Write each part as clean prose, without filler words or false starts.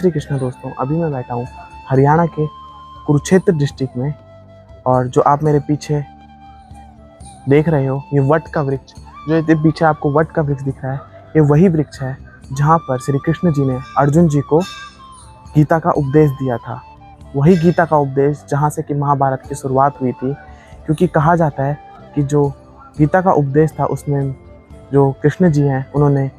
श्री कृष्ण दोस्तों। अभी मैं बैठा हूँ हरियाणा के कुरुक्षेत्र डिस्ट्रिक्ट में, और जो आप मेरे पीछे देख रहे हो ये वट का वृक्ष, जो ये पीछे आपको वट का वृक्ष दिख रहा है, ये वही वृक्ष है जहाँ पर श्री कृष्ण जी ने अर्जुन जी को गीता का उपदेश दिया था। वही गीता का उपदेश जहाँ से कि महाभारत की शुरुआत हुई थी, क्योंकि कहा जाता है कि जो गीता का उपदेश था उसमें जो कृष्ण जी हैं उन्होंने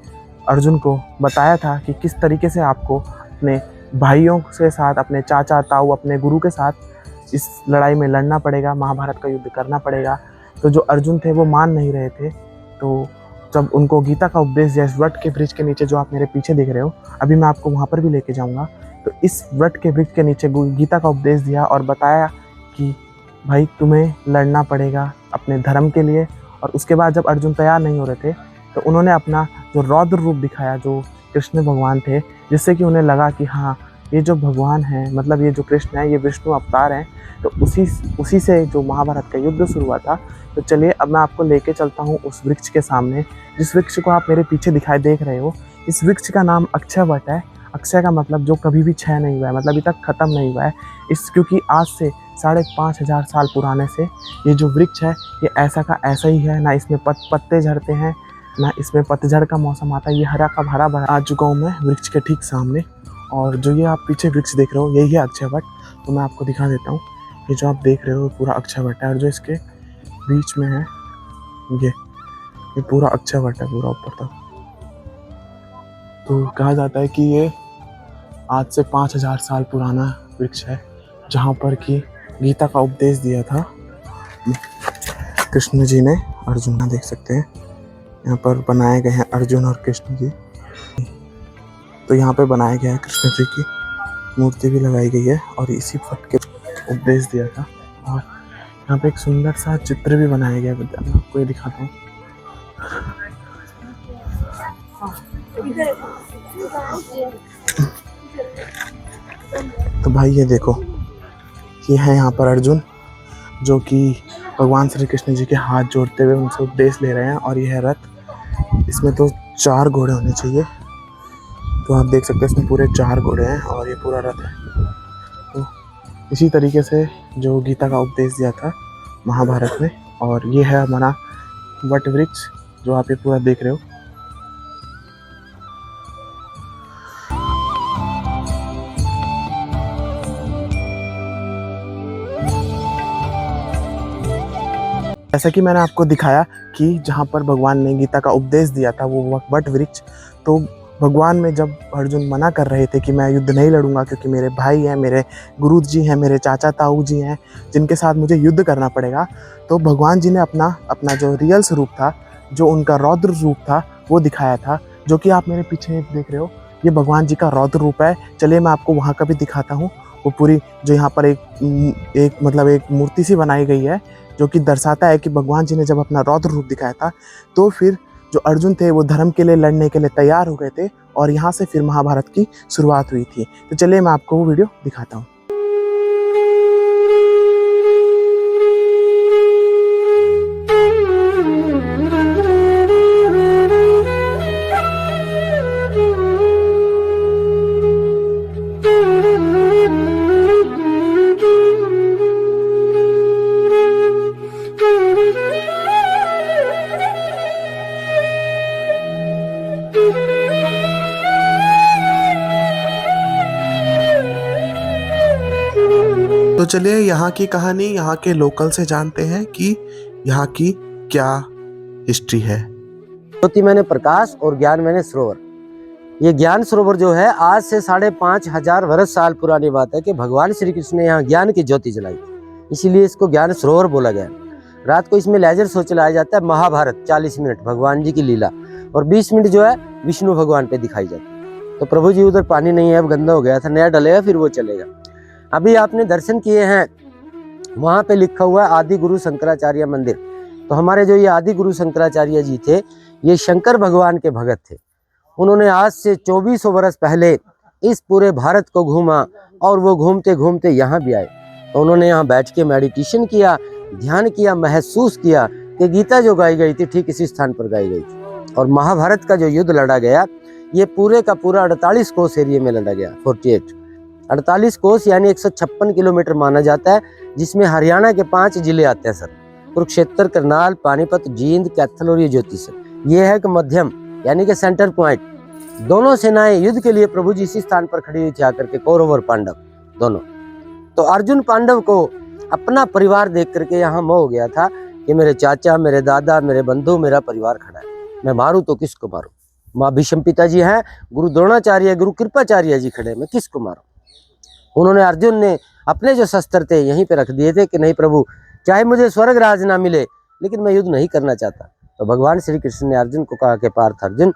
अर्जुन को बताया था कि किस तरीके से आपको अपने भाइयों के साथ, अपने चाचा ताऊ, अपने गुरु के साथ इस लड़ाई में लड़ना पड़ेगा, महाभारत का युद्ध करना पड़ेगा। तो जो अर्जुन थे वो मान नहीं रहे थे। तो जब उनको गीता का उपदेश दिया, इस वट के वृक्ष के नीचे जो आप मेरे पीछे देख रहे हो, अभी मैं आपको वहाँ पर भी लेके जाऊँगा। तो इस वट के वृक्ष के नीचे गीता का उपदेश दिया और बताया कि भाई तुम्हें लड़ना पड़ेगा अपने धर्म के लिए। और उसके बाद जब अर्जुन तैयार नहीं हो रहे थे तो उन्होंने अपना जो रौद्र रूप दिखाया, जो कृष्ण भगवान थे, जिससे कि उन्हें लगा कि हाँ ये जो भगवान हैं, मतलब ये जो कृष्ण है ये विष्णु अवतार हैं। तो उसी से जो महाभारत का युद्ध शुरू हुआ था। तो चलिए अब मैं आपको लेके चलता हूँ उस वृक्ष के सामने, जिस वृक्ष को आप मेरे पीछे दिखाई देख रहे हो। इस वृक्ष का नाम अक्षय वट है। अक्षय का मतलब जो कभी भी क्षय नहीं हुआ है, मतलब अभी तक ख़त्म नहीं हुआ है। क्योंकि आज से 5,500 साल पुराने से ये जो वृक्ष है ये ऐसा का ऐसा ही है। ना इसमें पत्ते झड़ते हैं, ना इसमें पतझड़ का मौसम आता है। ये हरा का भरा भरा। आ चुका हूँ मैं वृक्ष के ठीक सामने, और जो ये आप पीछे वृक्ष देख रहे हो यही है अक्षय वट। तो मैं आपको दिखा देता हूँ। ये जो आप देख रहे हो पूरा अक्षय वट है, और जो इसके बीच में है ये पूरा अक्षय वट है, पूरा ऊपर तक। तो कहा जाता है कि ये आज से 5,000 साल पुराना वृक्ष है, जहाँ पर कि गीता का उपदेश दिया था कृष्ण जी ने अर्जुन। देख सकते हैं यहाँ पर बनाए गए हैं अर्जुन और कृष्ण जी। तो यहाँ पे बनाया गया है कृष्ण जी की मूर्ति भी लगाई गई है, और इसी वट के उपदेश दिया था। और यहाँ पे एक सुंदर सा चित्र भी बनाया गया है, मैं आपको ये दिखाता हूँ। तो भाई ये देखो, ये है यहाँ पर अर्जुन जो कि भगवान श्री कृष्ण जी के हाथ जोड़ते हुए उनसे उपदेश ले रहे हैं। और यह है रथ। इसमें तो 4 घोड़े होने चाहिए। तो आप देख सकते हैं इसमें पूरे 4 घोड़े हैं और ये पूरा रथ है। तो इसी तरीके से जो गीता का उपदेश दिया था महाभारत में। और ये है हमारा वट वृक्ष जो आप ये पूरा देख रहे हो। जैसा कि मैंने आपको दिखाया कि जहाँ पर भगवान ने गीता का उपदेश दिया था वो वट वृक्ष। तो भगवान में जब अर्जुन मना कर रहे थे कि मैं युद्ध नहीं लड़ूंगा, क्योंकि मेरे भाई हैं, मेरे गुरु जी हैं, मेरे चाचा ताऊ जी हैं, जिनके साथ मुझे युद्ध करना पड़ेगा। तो भगवान जी ने अपना जो रियल स्वरूप था, जो उनका रौद्र रूप था, वो दिखाया था। जो कि आप मेरे पीछे देख रहे हो, ये भगवान जी का रौद्र रूप है। चलिए मैं आपको वहाँ का भी दिखाता हूँ। वो पूरी जो यहाँ पर एक मूर्ति सी बनाई गई है, जो कि दर्शाता है कि भगवान जी ने जब अपना रौद्र रूप दिखाया था तो फिर जो अर्जुन थे वो धर्म के लिए लड़ने के लिए तैयार हो गए थे, और यहाँ से फिर महाभारत की शुरुआत हुई थी। तो चलिए मैं आपको वो वीडियो दिखाता हूँ। तो चलिए यहाँ की कहानी यहाँ के लोकल से जानते हैं कि यहाँ की क्या हिस्ट्री है। ज्योति मैंने प्रकाश और ज्ञान मैंने सरोवर। ये ज्ञान सरोवर जो है आज से 5,500 वर्ष साल पुरानी बात है कि भगवान श्री कृष्ण ने यहाँ ज्ञान की ज्योति जलाई, इसीलिए इसको ज्ञान सरोवर बोला गया। रात को इसमें लेजर शो चलाया जाता है। महाभारत 40 मिनट भगवान जी की लीला, और 20 मिनट जो है विष्णु भगवान पे दिखाई जाती है। तो प्रभु जी उधर पानी नहीं है, अब गंदा हो गया था, नया डलेगा फिर वो चलेगा। अभी आपने दर्शन किए हैं, वहाँ पे लिखा हुआ है आदि गुरु शंकराचार्य मंदिर। तो हमारे जो ये आदि गुरु शंकराचार्य जी थे, ये शंकर भगवान के भगत थे। उन्होंने आज से 2400 वर्ष पहले इस पूरे भारत को घूमा, और वो घूमते घूमते यहाँ भी आए। तो उन्होंने यहाँ बैठ के मेडिटेशन किया, ध्यान किया, महसूस किया कि गीता जो गाई गई थी ठीक इसी स्थान पर गाई गई थी। और महाभारत का जो युद्ध लड़ा गया ये पूरे का पूरा 48 कोस एरिया में लड़ा गया। 48 कोस यानी 156 किलोमीटर माना जाता है, जिसमें हरियाणा के 5 जिले आते हैं सर। कुरुक्षेत्र, करनाल, पानीपत, जींद, कैथल और ये ज्योति सर। ये है कि मध्यम यानी कि सेंटर पॉइंट। दोनों सेनाएं युद्ध के लिए प्रभु जी इसी स्थान पर खड़ी हुई थी आकर के, कौरव और पांडव दोनों। तो अर्जुन पांडव को अपना परिवार देख करके यहाँ मोह हो गया था कि मेरे चाचा, मेरे दादा, मेरे बंधु, मेरा परिवार खड़ा है, मैं मारूं तो किसको मारूं। माँ भीष्म पिताजी हैं, गुरु द्रोणाचार्य, गुरु कृपाचार्य जी खड़े, मैं किसको मारूं। उन्होंने, अर्जुन ने अपने जो शस्त्र थे यहीं पे रख दिए थे कि नहीं प्रभु, चाहे मुझे स्वर्ग राज ना मिले लेकिन मैं युद्ध नहीं करना चाहता। तो भगवान श्री कृष्ण ने अर्जुन को कहा कि पार्थ अर्जुन,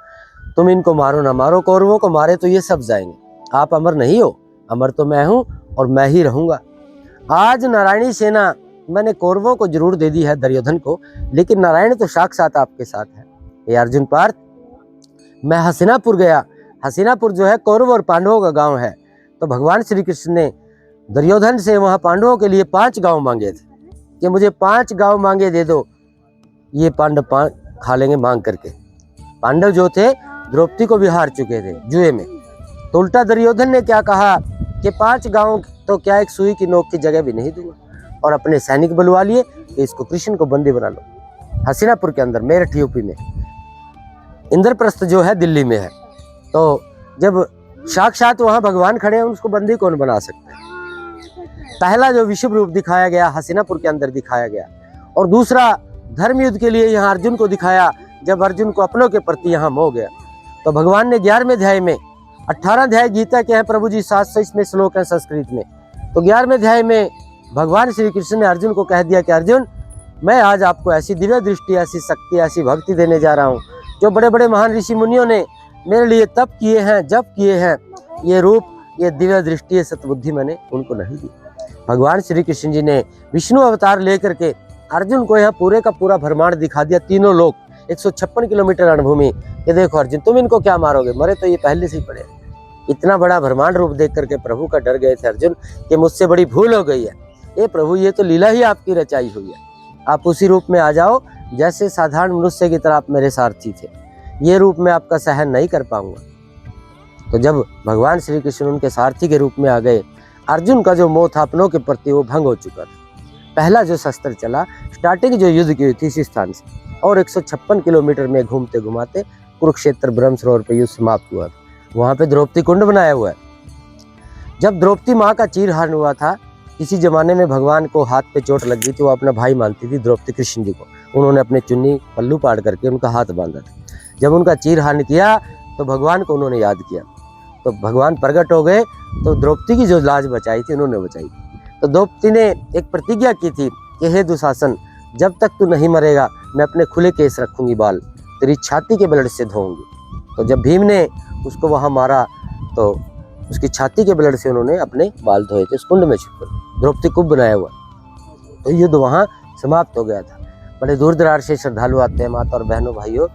तुम इनको मारो ना मारो, कौरवों को मारे तो ये सब जाएंगे, आप अमर नहीं हो, अमर तो मैं हूं और मैं ही रहूंगा। आज नारायणी सेना मैंने कौरवों को जरूर दे दी है, दुर्योधन को, लेकिन नारायण तो साक्षात आपके साथ है। ये अर्जुन पार्थ, मैं हस्तिनापुर गया, हस्तिनापुर जो है कौरव और पांडवों का गांव है। तो भगवान श्री कृष्ण ने दुर्योधन से वहां पांडवों के लिए 5 गांव मांगे थे कि मुझे 5 गांव मांगे दे दो, ये पांडव खा लेंगे मांग करके। पांडव जो थे द्रौपदी को भी हार चुके थे जुए में। तो उल्टा दुर्योधन ने क्या कहा कि 5 गांव तो क्या, एक सुई की नोक की जगह भी नहीं दूंगा, और अपने सैनिक बुलवा लिए कि इसको कृष्ण को बंदी बना लो। हस्तिनापुर के अंदर, मेरठ यूपी में, इंद्रप्रस्थ जो है दिल्ली में है। तो जब साक्षात वहां भगवान खड़े हैं, उसको बंदी कौन बना सकता है। पहला जो विश्व रूप दिखाया गया हस्तिनापुर के अंदर दिखाया गया, और दूसरा धर्म युद्ध के लिए यहाँ अर्जुन को दिखाया, जब अर्जुन को अपनों के प्रति यहाँ मोह गया। तो भगवान ने 11वें अध्याय में, 18 अध्याय गीता के हैं प्रभु जी, 700 श्लोक है संस्कृत में। तो 11वें अध्याय में भगवान श्री कृष्ण ने अर्जुन को कह दिया कि अर्जुन, मैं आज आपको ऐसी दिव्य दृष्टि, ऐसी शक्ति, ऐसी भक्ति देने जा रहा हूँ जो बड़े बड़े महान ऋषि मुनियों ने मेरे लिए तप किए हैं, जप किए हैं। ये रूप, ये दिव्य दृष्टि, ये सतबुद्धि मैंने उनको नहीं दी। भगवान श्री कृष्ण जी ने विष्णु अवतार लेकर के अर्जुन को यह पूरे का पूरा ब्रह्मांड दिखा दिया, तीनों लोग, 156 किलोमीटर रणभूमि। ये देखो अर्जुन, तुम इनको क्या मारोगे, मरे तो ये पहले से ही पड़े। इतना बड़ा ब्रह्मांड रूप देख करके प्रभु का डर गए थे अर्जुन कि मुझसे बड़ी भूल हो गई है। ये प्रभु, ये तो लीला ही आपकी रचाई हुई है, आप उसी रूप में आ जाओ जैसे साधारण मनुष्य की तरह आप मेरे सारथी थे। ये रूप में आपका सहन नहीं कर पाऊंगा। तो जब भगवान श्री कृष्ण उनके सारथी के रूप में आ गए, अर्जुन का जो मोह था अपनों के प्रति वो भंग हो चुका था। पहला जो शस्त्र चला, स्टार्टिंग जो युद्ध की हुई थी इसी स्थान से, और 156 किलोमीटर में घूमते घुमाते कुरुक्षेत्र ब्रह्म सरोवर पे युद्ध समाप्त हुआ था। वहां पे द्रौपदी कुंड बनाया हुआ है। जब द्रौपदी माँ का चीरहरण हुआ था, किसी जमाने में भगवान को हाथ पे चोट लग गई थी, वो अपना भाई मानती थी द्रौपदी कृष्ण जी को। उन्होंने अपने चुन्नी पल्लू पाड़ करके उनका हाथ बांधा था। जब उनका चीरहरण किया तो भगवान को उन्होंने याद किया, तो भगवान प्रकट हो गए। तो द्रौपदी की जो लाज बचाई थी उन्होंने बचाई। तो द्रौपदी ने एक प्रतिज्ञा की थी कि हे दुशासन, जब तक तू नहीं मरेगा मैं अपने खुले केस रखूंगी, बाल तेरी छाती के ब्लड से धोऊंगी। तो जब भीम ने उसको वहां मारा तो उसकी छाती के ब्लड से उन्होंने अपने बाल धोए थे उस कुंड में छुपकर, द्रौपदी कुंभ बनाया हुआ। तो युद्ध वहां समाप्त हो गया था। बड़े दूर दरार से श्रद्धालु आते हैं, माता और बहनों भाइयों,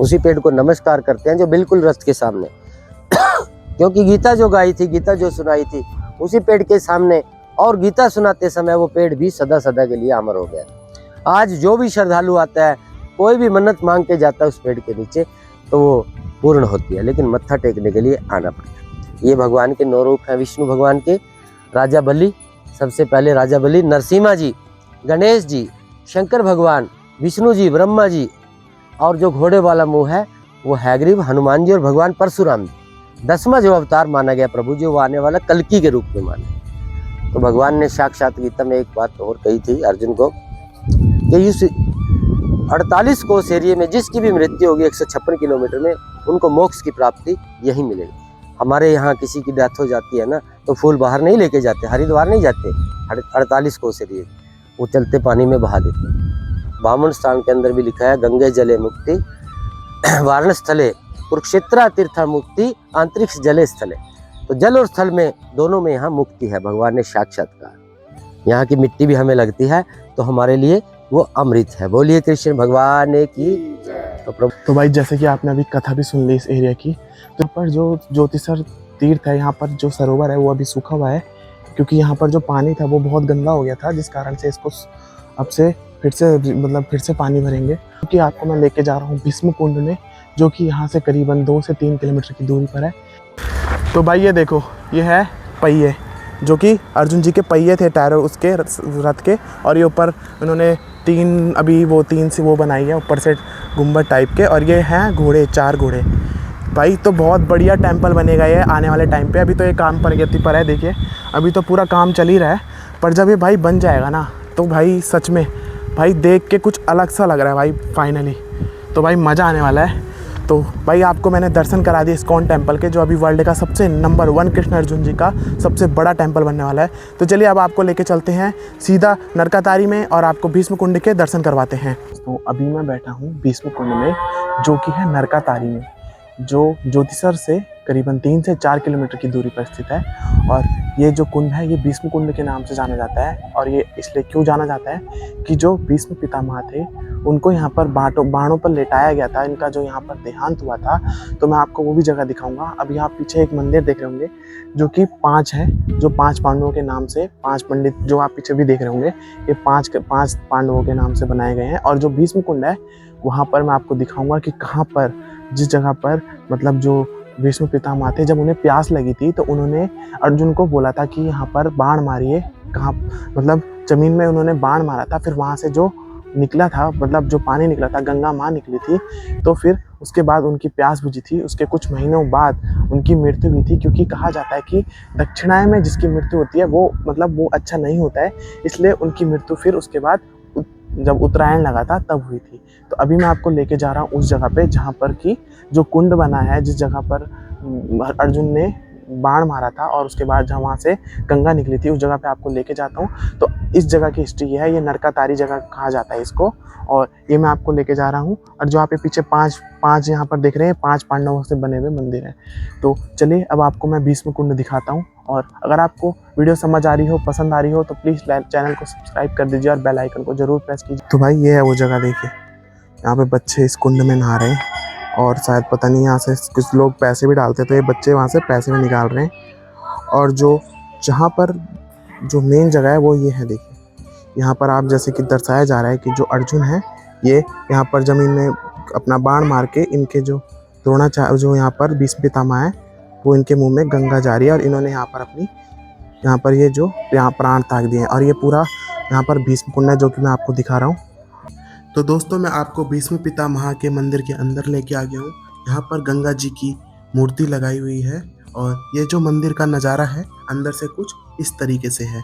उसी पेड़ को नमस्कार करते हैं जो बिल्कुल रथ के सामने क्योंकि गीता जो गाई थी, गीता जो सुनाई थी उसी पेड़ के सामने, और गीता सुनाते समय वो पेड़ भी सदा सदा के लिए अमर हो गया। आज जो भी श्रद्धालु आता है, कोई भी मन्नत मांग के जाता है उस पेड़ के नीचे, तो वो पूर्ण होती है, लेकिन मत्था टेकने के लिए आना पड़ता है। ये भगवान के 9 रूप हैं विष्णु भगवान के। राजा बलि, सबसे पहले राजा बलि, नरसिम्हा जी, गणेश जी, शंकर भगवान, विष्णु जी, ब्रह्मा जी, और जो घोड़े वाला मुंह है वो हैग्रीव, हनुमान जी और भगवान परशुराम जी। 10वां जो अवतार माना गया प्रभु जी, वो आने वाला कल्कि के रूप में माना। तो भगवान ने साक्षात गीता में एक बात और कही थी अर्जुन को कि इस 48 कोस एरिया में जिसकी भी मृत्यु होगी 156 किलोमीटर में, उनको मोक्ष की प्राप्ति यही मिलेगी। हमारे यहाँ किसी की डेथ हो जाती है ना, तो फूल बाहर नहीं लेके जाते, हरिद्वार नहीं जाते, 48 कोस एरिया वो चलते पानी में बहा देते। बामन स्थान के अंदर भी लिखा है, गंगे जले मुक्ति वारण स्थले, कुरुक्षेत्र तीर्था मुक्ति, अंतरिक्ष जले स्थले। तो जल और स्थल में, दोनों में यहाँ मुक्ति है। भगवान ने साक्षात कहा। यहाँ की मिट्टी भी हमें लगती है तो हमारे लिए वो अमृत है। बोलिए कृष्ण भगवान की। तो भाई जैसे कि आपने अभी कथा भी सुन ली इस एरिया की, तो यहाँ पर जो ज्योतिसर तीर्थ है, यहाँ पर जो सरोवर है वो अभी सूखा हुआ है, क्योंकि यहाँ पर जो पानी था वो बहुत गंदा हो गया था, जिस कारण से इसको अब से फिर से पानी भरेंगे। क्योंकि आपको मैं लेके जा रहा हूँ भीष्म कुंड में, जो कि यहाँ से करीबन 2 से 3 किलोमीटर की दूरी पर है। तो भाई ये देखो, ये है पहिए, जो कि अर्जुन जी के पहिए थे टायरों उसके रथ के, और ये ऊपर उन्होंने 3 से वो बनाई है ऊपर से गुम्बद टाइप के, और ये हैं घोड़े, 4 घोड़े। भाई तो बहुत बढ़िया टेंपल बनेगा ये आने वाले टाइम पे। अभी तो ये काम प्रगति पर है, देखिए अभी तो पूरा काम चल ही रहा है, पर जब ये भाई बन जाएगा ना तो भाई सच में भाई देख के कुछ अलग सा लग रहा है भाई फाइनली। तो भाई मज़ा आने वाला है। तो भाई आपको मैंने दर्शन करा दिए इस्कॉन टेम्पल के, जो अभी वर्ल्ड का सबसे नंबर 1 कृष्ण अर्जुन जी का सबसे बड़ा टेम्पल बनने वाला है। तो चलिए अब आपको लेके चलते हैं सीधा नरकातारी में और आपको भीष्म कुंड के दर्शन करवाते हैं। तो अभी मैं बैठा हूँ भीष्म कुंड में, जो कि है नरकातारी में, जो ज्योतिसर से करीबन 3 से 4 किलोमीटर की दूरी पर स्थित है। और ये जो कुंड है ये भीष्म कुंड के नाम से जाना जाता है। और ये इसलिए क्यों जाना जाता है कि जो भीष्म पितामह थे उनको यहाँ पर बाणों पर लेटाया गया था, इनका जो यहाँ पर देहांत हुआ था। तो मैं आपको वो भी जगह दिखाऊंगा। अभी आप पीछे एक मंदिर देख रहे होंगे जो कि 5 है, जो 5 पांडवों के नाम से, 5 पंडित जो आप पीछे भी देख रहे होंगे, ये 5 पांडवों के नाम से बनाए गए हैं। और जो भीष्म कुंड है वहाँ पर मैं आपको दिखाऊंगा कि कहाँ पर, जिस जगह पर मतलब जो भीष्म पितामह थे, जब उन्हें प्यास लगी थी तो उन्होंने अर्जुन को बोला था कि यहाँ पर बाण मारिए। कहाँ मतलब जमीन में उन्होंने बाण मारा था, फिर वहाँ से जो निकला था, मतलब जो पानी निकला था, गंगा माँ निकली थी। तो फिर उसके बाद उनकी प्यास बुझी थी। उसके कुछ महीनों बाद उनकी मृत्यु हुई थी, क्योंकि कहा जाता है कि दक्षिणायन में जिसकी मृत्यु होती है वो मतलब वो अच्छा नहीं होता है, इसलिए उनकी मृत्यु फिर उसके बाद जब उत्तरायण लगा था तब हुई थी। तो अभी मैं आपको लेके जा रहा हूँ उस जगह पे जहाँ पर कि जो कुंड बना है, जिस जगह पर अर्जुन ने बाण मारा था और उसके बाद जहाँ वहाँ से गंगा निकली थी, उस जगह पे आपको लेके जाता हूँ। तो इस जगह की हिस्ट्री ये है, ये नरकातारी जगह कहा जाता है इसको, और ये मैं आपको लेके जा रहा हूँ। और जो आप ये पीछे 5 यहाँ पर देख रहे हैं, 5 पांडवों से बने हुए मंदिर हैं। तो चलिए अब आपको मैं भीष्म कुंड दिखाता हूँ। और अगर आपको वीडियो समझ आ रही हो, पसंद आ रही हो, तो प्लीज़ चैनल को सब्सक्राइब कर दीजिए और बेल आइकन को ज़रूर प्रेस कीजिए। तो भाई ये है वो जगह, देखिए यहाँ पे बच्चे इस कुंड में नहा रहे हैं, और शायद पता नहीं यहाँ से कुछ लोग पैसे भी डालते हैं, तो ये बच्चे वहाँ से पैसे भी निकाल रहे हैं। और जो जहाँ पर जो मेन जगह है वो ये है, देखिए यहाँ पर आप जैसे कि दर्शाया जा रहा है कि जो अर्जुन है ये यहाँ पर ज़मीन में अपना बाण मार के इनके जो द्रोणाचार्य, जो यहाँ पर भीष्म पितामह है, वो इनके मुंह में गंगा जा रही है, और इन्होंने यहाँ पर अपनी यहाँ पर ये जो यहाँ प्राण त्याग दिए हैं। और ये पूरा यहाँ पर भीष्म कुंड है, जो कि मैं आपको दिखा रहा हूँ। तो दोस्तों मैं आपको भीष्म पितामह के मंदिर के अंदर लेके आ गया हूँ। यहाँ पर गंगा जी की मूर्ति लगाई हुई है, और ये जो मंदिर का नज़ारा है अंदर से कुछ इस तरीके से है।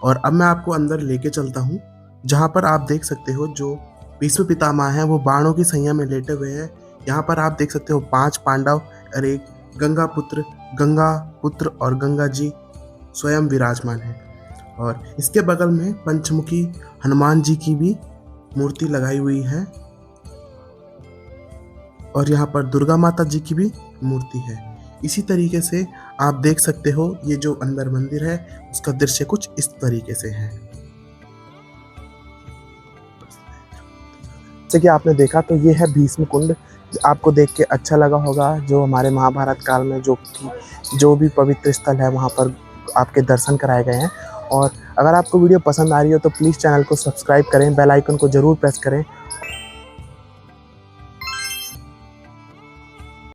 और अब मैं आपको अंदर लेके चलता हूँ, जहाँ पर आप देख सकते हो जो भीष्म पितामह हैं वो बाणों की सैया में लेटे हुए हैं। यहाँ पर आप देख सकते हो 5 पांडव और एक गंगा पुत्र और गंगा जी स्वयं विराजमान है। और इसके बगल में पंचमुखी हनुमान जी की भी मूर्ति लगाई हुई है, और यहाँ पर दुर्गा माता जी की भी मूर्ति है। इसी तरीके से आप देख सकते हो ये जो अंदर मंदिर है उसका दृश्य कुछ इस तरीके से है। जैसे कि आपने देखा तो ये है भीष्म कुंड। आपको देख के अच्छा लगा होगा, जो हमारे महाभारत काल में जो भी पवित्र स्थल है वहाँ पर आपके दर्शन कराए गए हैं। और अगर आपको वीडियो पसंद आ रही हो तो प्लीज़ चैनल को सब्सक्राइब करें, बेल आइकन को ज़रूर प्रेस करें।